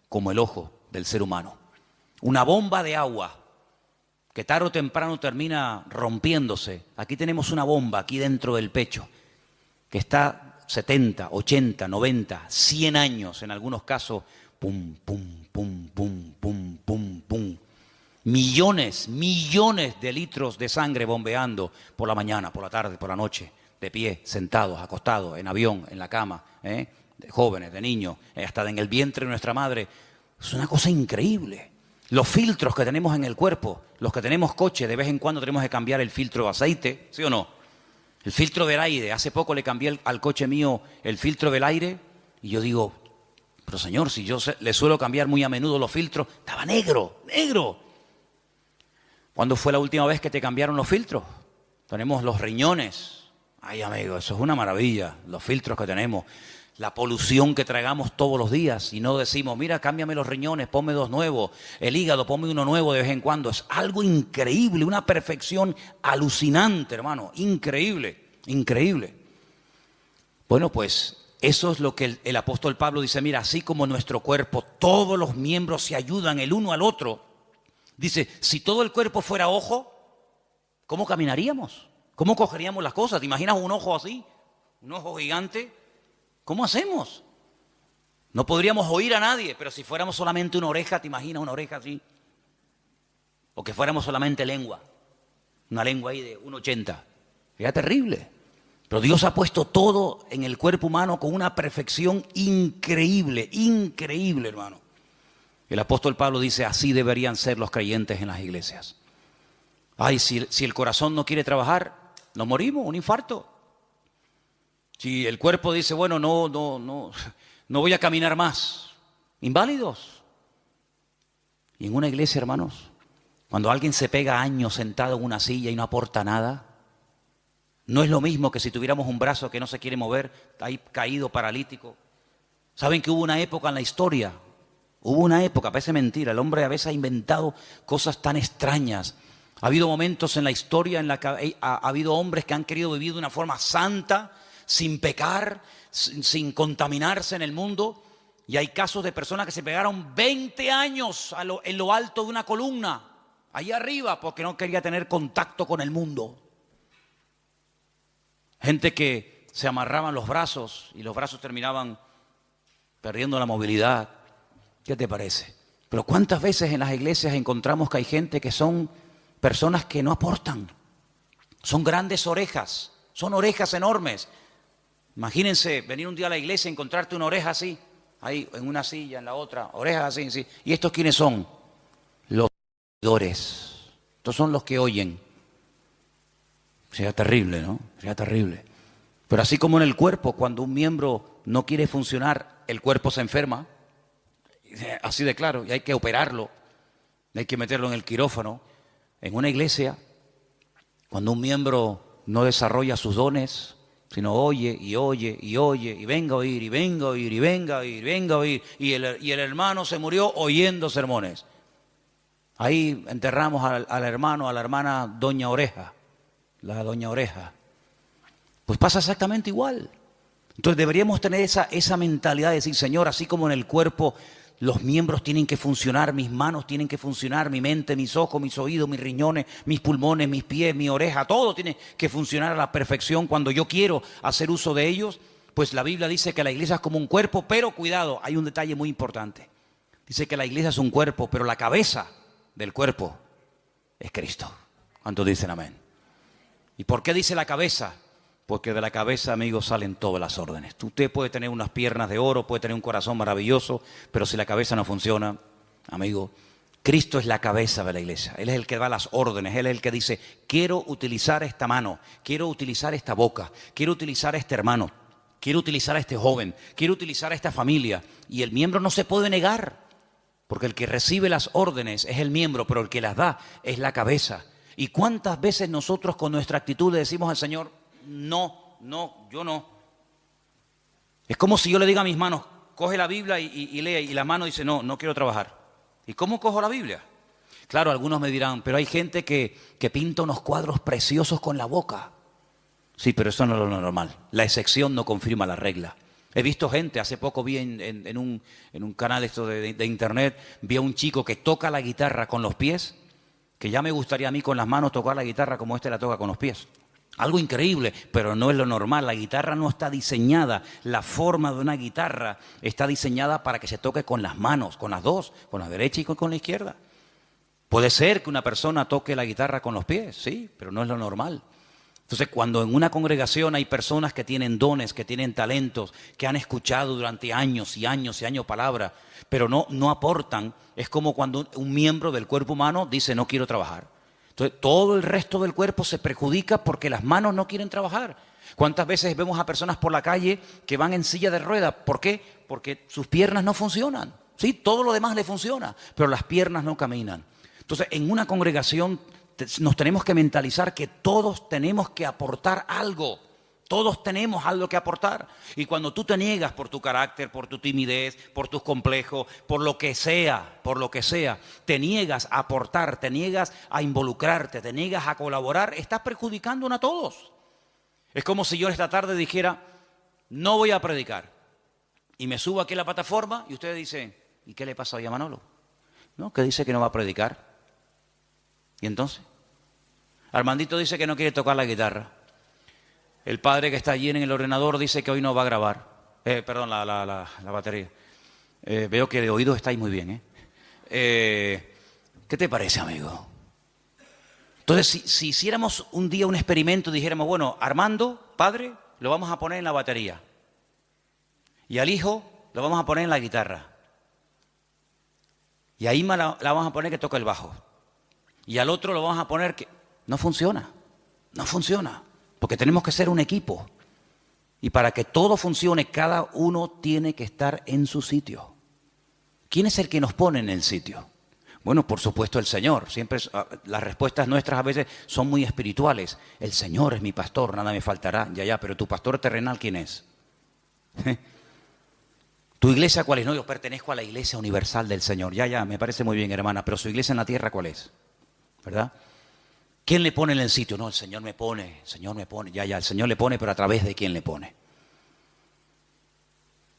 como el ojo del ser humano. Una bomba de agua que tarde o temprano termina rompiéndose. Aquí tenemos una bomba aquí dentro del pecho que está 70, 80, 90, 100 años en algunos casos, pum, pum, pum, pum, pum, pum, pum. Millones de litros de sangre bombeando por la mañana, por la tarde, por la noche, de pie, sentados, acostados, en avión, en la cama, de jóvenes, de niños, hasta en el vientre de nuestra madre. Es una cosa increíble. Los filtros que tenemos en el cuerpo, los que tenemos coche, de vez en cuando tenemos que cambiar el filtro de aceite, ¿sí o no? El filtro del aire, hace poco le cambié al coche mío el filtro del aire y yo digo, pero señor, si yo le suelo cambiar muy a menudo los filtros, estaba negro, negro. ¿Cuándo fue la última vez que te cambiaron los filtros? Tenemos los riñones. Ay, amigo, eso es una maravilla, los filtros que tenemos. la polución que tragamos todos los días y no decimos, mira, cámbiame los riñones, ponme dos nuevos, el hígado, ponme uno nuevo de vez en cuando. Es algo increíble, una perfección alucinante, hermano, increíble, increíble. Bueno, pues eso es lo que el apóstol Pablo dice, mira, así como nuestro cuerpo, todos los miembros se ayudan el uno al otro. Dice, si todo el cuerpo fuera ojo, ¿cómo caminaríamos? ¿Cómo cogeríamos las cosas? ¿Te imaginas un ojo así? Un ojo gigante. ¿Cómo hacemos? No podríamos oír a nadie, pero si fuéramos solamente una oreja, ¿te imaginas una oreja así? O que fuéramos solamente lengua. Una lengua ahí de 1,80. Sería terrible. Pero Dios ha puesto todo en el cuerpo humano con una perfección increíble, increíble, hermano. El apóstol Pablo dice, así deberían ser los creyentes en las iglesias. Ay, si el corazón no quiere trabajar, nos morimos, un infarto. Si el cuerpo dice, bueno, no voy a caminar más, inválidos. Y en una iglesia, hermanos, cuando alguien se pega años sentado en una silla y no aporta nada, no es lo mismo que si tuviéramos un brazo que no se quiere mover, ahí caído, paralítico. Saben que hubo una época en la historia, parece mentira, el hombre a veces ha inventado cosas tan extrañas. Ha habido momentos en la historia en la que ha habido hombres que han querido vivir de una forma santa, sin pecar, sin contaminarse en el mundo. Y hay casos de personas que se pegaron 20 años en lo alto de una columna, allá arriba, porque no quería tener contacto con el mundo. Gente que se amarraban los brazos y los brazos terminaban perdiendo la movilidad. ¿Qué te parece? Pero ¿cuántas veces en las iglesias encontramos que hay gente que son personas que no aportan? Son grandes orejas, son orejas enormes. Imagínense venir un día a la iglesia y encontrarte una oreja así, ahí en una silla, en la otra, orejas así, así. ¿Y estos quiénes son? Los oidores. Estos son los que oyen. Sería terrible, ¿no? Sería terrible. Pero así como en el cuerpo, cuando un miembro no quiere funcionar, el cuerpo se enferma. Así de claro, y hay que operarlo, hay que meterlo en el quirófano. En una iglesia, cuando un miembro no desarrolla sus dones, sino oye, y venga a oír, y venga a oír, y venga a oír, y venga a oír, y el hermano se murió oyendo sermones. Ahí enterramos al hermano, a la hermana Doña Oreja, la Doña Oreja. Pues pasa exactamente igual. Entonces deberíamos tener esa mentalidad de decir, Señor, así como en el cuerpo los miembros tienen que funcionar, mis manos tienen que funcionar, mi mente, mis ojos, mis oídos, mis riñones, mis pulmones, mis pies, mi oreja, todo tiene que funcionar a la perfección cuando yo quiero hacer uso de ellos. Pues la Biblia dice que la iglesia es como un cuerpo, pero cuidado, hay un detalle muy importante. Dice que la iglesia es un cuerpo, pero la cabeza del cuerpo es Cristo. ¿Cuántos dicen amén? ¿Y por qué dice la cabeza? Porque de la cabeza, amigos, salen todas las órdenes. Usted puede tener unas piernas de oro, puede tener un corazón maravilloso, pero si la cabeza no funciona, amigo, Cristo es la cabeza de la iglesia. Él es el que da las órdenes, Él es el que dice, quiero utilizar esta mano, quiero utilizar esta boca, quiero utilizar a este hermano, quiero utilizar a este joven, quiero utilizar a esta familia. Y el miembro no se puede negar, porque el que recibe las órdenes es el miembro, pero el que las da es la cabeza. ¿Y cuántas veces nosotros con nuestra actitud le decimos al Señor, no, yo no? Es como si yo le diga a mis manos, coge la Biblia y lee, y la mano dice, no quiero trabajar. ¿Y cómo cojo la Biblia? Claro, algunos me dirán, pero hay gente que pinta unos cuadros preciosos con la boca. Sí, pero eso no es lo normal. La excepción no confirma la regla. He visto gente, hace poco vi en un canal esto de internet, vi a un chico que toca la guitarra con los pies, que ya me gustaría a mí con las manos tocar la guitarra como este la toca con los pies. Algo increíble, pero no es lo normal. La guitarra no está diseñada, la forma de una guitarra está diseñada para que se toque con las manos, con las dos, con la derecha y con la izquierda. Puede ser que una persona toque la guitarra con los pies, sí, pero no es lo normal. Entonces, cuando en una congregación hay personas que tienen dones, que tienen talentos, que han escuchado durante años y años y años palabra, pero no aportan, es como cuando un miembro del cuerpo humano dice no quiero trabajar. Entonces, todo el resto del cuerpo se perjudica porque las manos no quieren trabajar. ¿Cuántas veces vemos a personas por la calle que van en silla de ruedas? ¿Por qué? Porque sus piernas no funcionan. Sí, todo lo demás le funciona, pero las piernas no caminan. Entonces, en una congregación nos tenemos que mentalizar que todos tenemos que aportar algo. Todos tenemos algo que aportar. Y cuando tú te niegas por tu carácter, por tu timidez, por tus complejos, por lo que sea, te niegas a aportar, te niegas a involucrarte, te niegas a colaborar, estás perjudicándonos a todos. Es como si yo esta tarde dijera, no voy a predicar. Y me subo aquí a la plataforma y ustedes dicen, ¿y qué le pasa hoy a Manolo? No, que dice que no va a predicar. ¿Y entonces? Armandito dice que no quiere tocar la guitarra. El padre que está allí en el ordenador dice que hoy no va a grabar. La batería. Veo que de oídos estáis muy bien. ¿Qué te parece, amigo? Entonces, si hiciéramos un día un experimento, dijéramos, bueno, Armando, padre, lo vamos a poner en la batería. Y al hijo lo vamos a poner en la guitarra. Y a Ima la vamos a poner que toca el bajo. Y al otro lo vamos a poner que... No funciona. Porque tenemos que ser un equipo. Y para que todo funcione, cada uno tiene que estar en su sitio. ¿Quién es el que nos pone en el sitio? Bueno, por supuesto el Señor. Siempre las respuestas nuestras a veces son muy espirituales. El Señor es mi pastor, nada me faltará. Ya, pero tu pastor terrenal, ¿quién es? ¿Tu iglesia cuál es? No, yo pertenezco a la iglesia universal del Señor. Ya, me parece muy bien, hermana. Pero su iglesia en la tierra, ¿cuál es? ¿Verdad? ¿Quién le pone en el sitio? No, el Señor me pone. Ya, el Señor le pone, pero ¿a través de quién le pone?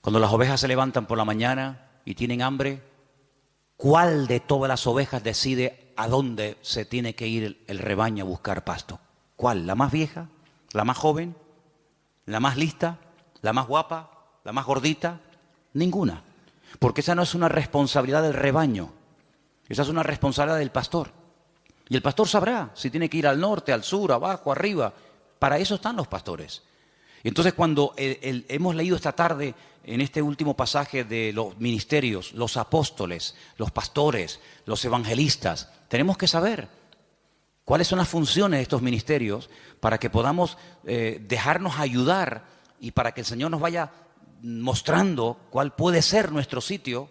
Cuando las ovejas se levantan por la mañana y tienen hambre, ¿cuál de todas las ovejas decide a dónde se tiene que ir el rebaño a buscar pasto? ¿Cuál? ¿La más vieja? ¿La más joven? ¿La más lista? ¿La más guapa? ¿La más gordita? Ninguna. Porque esa no es una responsabilidad del rebaño. Esa es una responsabilidad del pastor. Y el pastor sabrá si tiene que ir al norte, al sur, abajo, arriba. Para eso están los pastores. Entonces, cuando hemos leído esta tarde en este último pasaje de los ministerios, los apóstoles, los pastores, los evangelistas, tenemos que saber cuáles son las funciones de estos ministerios para que podamos dejarnos ayudar y para que el Señor nos vaya mostrando cuál puede ser nuestro sitio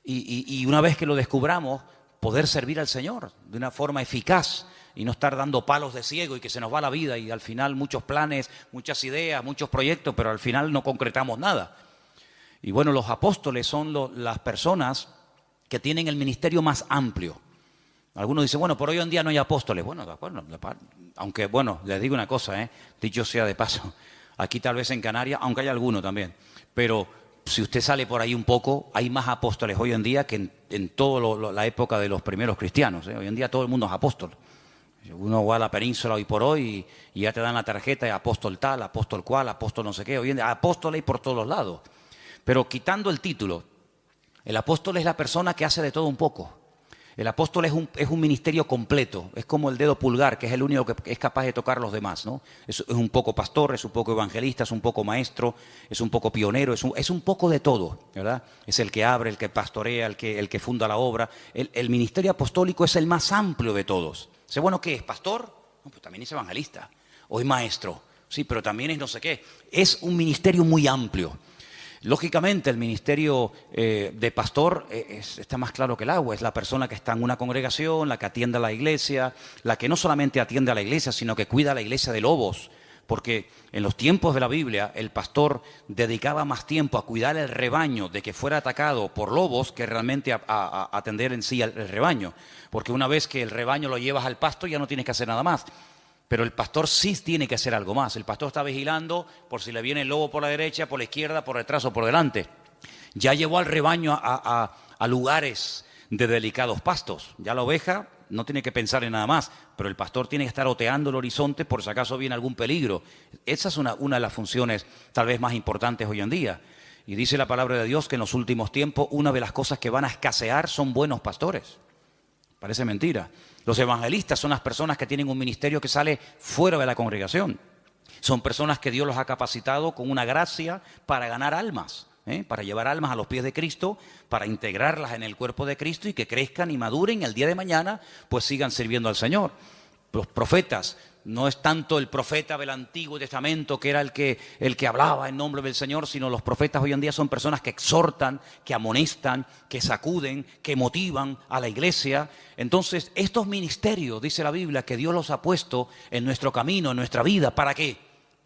y una vez que lo descubramos, poder servir al Señor de una forma eficaz y no estar dando palos de ciego y que se nos va la vida y al final muchos planes, muchas ideas, muchos proyectos, pero al final no concretamos nada. Y bueno, los apóstoles son las personas que tienen el ministerio más amplio. Algunos dicen, bueno, por hoy en día no hay apóstoles. Bueno, de acuerdo, aunque bueno, les digo una cosa, dicho sea de paso, aquí tal vez en Canarias, aunque hay alguno también, pero si usted sale por ahí un poco, hay más apóstoles hoy en día que en toda la época de los primeros cristianos. Hoy en día todo el mundo es apóstol. Uno va a la península hoy por hoy y ya te dan la tarjeta de apóstol tal, apóstol cual, apóstol no sé qué. Hoy en día apóstoles por todos lados. Pero quitando el título, el apóstol es la persona que hace de todo un poco. El apóstol es un ministerio completo, es como el dedo pulgar, que es el único que es capaz de tocar a los demás, ¿no? Es un poco pastor, es un poco evangelista, es un poco maestro, es un poco pionero, es un poco de todo, ¿verdad? Es el que abre, el que pastorea, el que funda la obra. El ministerio apostólico es el más amplio de todos. ¿Sé bueno qué es? ¿Pastor? No, pues también es evangelista. O es maestro, sí, pero también es no sé qué. Es un ministerio muy amplio. Lógicamente el ministerio de pastor está más claro que el agua, es la persona que está en una congregación, la que atiende a la iglesia, la que no solamente atiende a la iglesia, sino que cuida a la iglesia de lobos, porque en los tiempos de la Biblia el pastor dedicaba más tiempo a cuidar el rebaño de que fuera atacado por lobos que realmente a atender en sí el rebaño, porque una vez que el rebaño lo llevas al pasto ya no tienes que hacer nada más. Pero el pastor sí tiene que hacer algo más. El pastor está vigilando por si le viene el lobo por la derecha, por la izquierda, por detrás o por delante. Ya llevó al rebaño a lugares de delicados pastos. Ya la oveja no tiene que pensar en nada más, pero el pastor tiene que estar oteando el horizonte por si acaso viene algún peligro. Esa es una de las funciones tal vez más importantes hoy en día. Y dice la palabra de Dios que en los últimos tiempos una de las cosas que van a escasear son buenos pastores. Parece mentira. Los evangelistas son las personas que tienen un ministerio que sale fuera de la congregación. Son personas que Dios los ha capacitado con una gracia para ganar almas, para llevar almas a los pies de Cristo, para integrarlas en el cuerpo de Cristo y que crezcan y maduren y el día de mañana pues sigan sirviendo al Señor. Los profetas, no es tanto el profeta del Antiguo Testamento que era el que hablaba en nombre del Señor, sino los profetas hoy en día son personas que exhortan, que amonestan, que sacuden, que motivan a la iglesia. Entonces, estos ministerios, dice la Biblia, que Dios los ha puesto en nuestro camino, en nuestra vida, ¿para qué?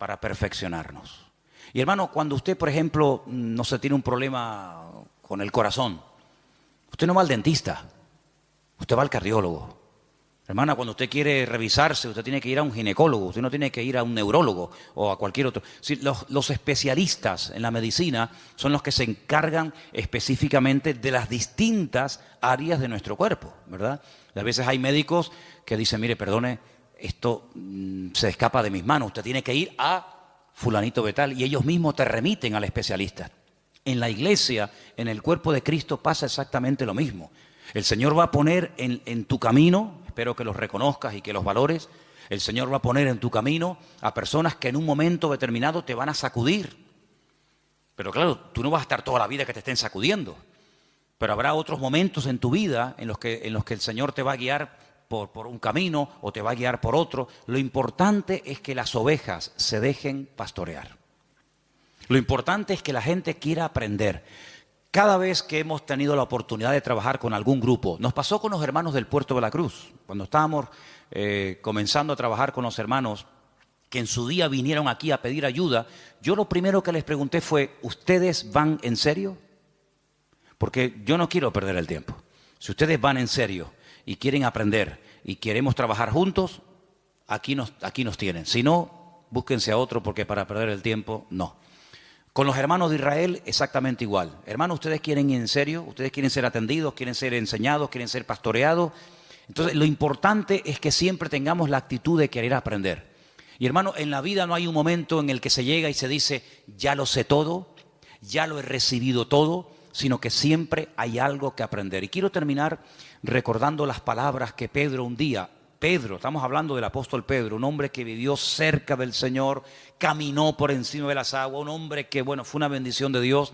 para perfeccionarnos. Y hermano, cuando usted, por ejemplo, no se tiene un problema con el corazón, usted no va al dentista, usted va al cardiólogo. Hermana, cuando usted quiere revisarse, usted tiene que ir a un ginecólogo, usted no tiene que ir a un neurólogo o a cualquier otro. Sí, los especialistas en la medicina son los que se encargan específicamente de las distintas áreas de nuestro cuerpo, ¿verdad? Y a veces hay médicos que dicen, mire, perdone, esto se escapa de mis manos, usted tiene que ir a fulanito de tal, y ellos mismos te remiten al especialista. En la iglesia, en el cuerpo de Cristo pasa exactamente lo mismo. El Señor va a poner en tu camino, espero que los reconozcas y que los valores, el Señor va a poner en tu camino a personas que en un momento determinado te van a sacudir. Pero claro, tú no vas a estar toda la vida que te estén sacudiendo, pero habrá otros momentos en tu vida en los que el Señor te va a guiar por un camino o te va a guiar por otro. Lo importante es que las ovejas se dejen pastorear. Lo importante es que la gente quiera aprender. Cada vez que hemos tenido la oportunidad de trabajar con algún grupo, nos pasó con los hermanos del Puerto de la Cruz, cuando estábamos comenzando a trabajar con los hermanos que en su día vinieron aquí a pedir ayuda, yo lo primero que les pregunté fue, ¿ustedes van en serio? Porque yo no quiero perder el tiempo. Si ustedes van en serio y quieren aprender y queremos trabajar juntos, aquí nos tienen. Si no, búsquense a otro, porque para perder el tiempo, no. Con los hermanos de Israel, exactamente igual. Hermanos, ¿ustedes quieren ir en serio? ¿Ustedes quieren ser atendidos? ¿Quieren ser enseñados? ¿Quieren ser pastoreados? Entonces, lo importante es que siempre tengamos la actitud de querer aprender. Y hermano, en la vida no hay un momento en el que se llega y se dice, ya lo sé todo, ya lo he recibido todo, sino que siempre hay algo que aprender. Y quiero terminar recordando las palabras que Pedro un día, estamos hablando del apóstol Pedro, un hombre que vivió cerca del Señor, caminó por encima de las aguas, un hombre que, bueno, fue una bendición de Dios.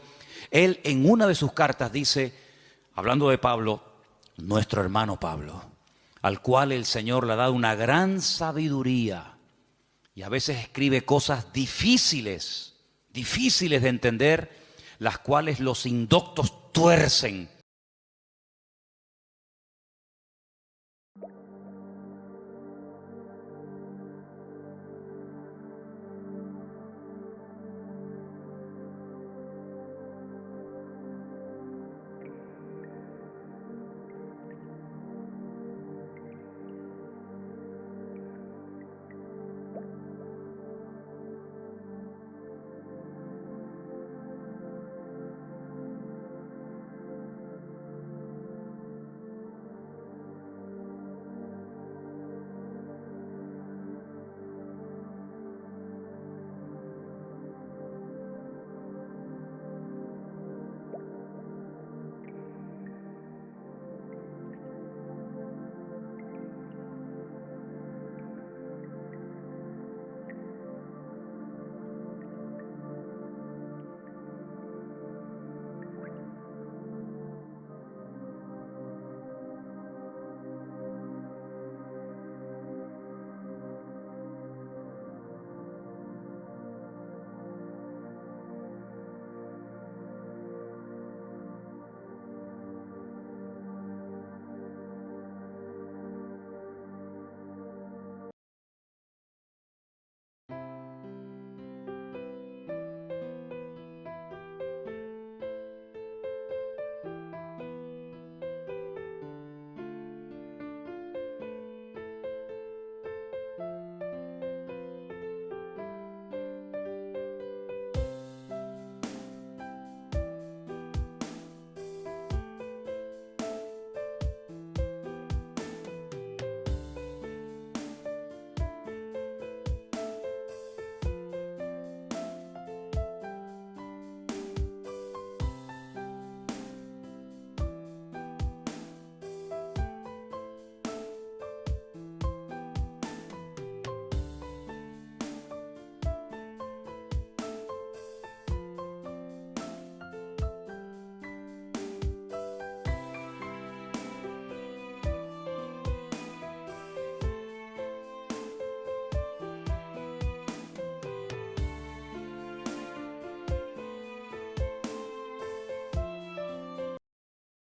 Él en una de sus cartas dice, hablando de Pablo, nuestro hermano Pablo, al cual el Señor le ha dado una gran sabiduría y a veces escribe cosas difíciles de entender, las cuales los indoctos tuercen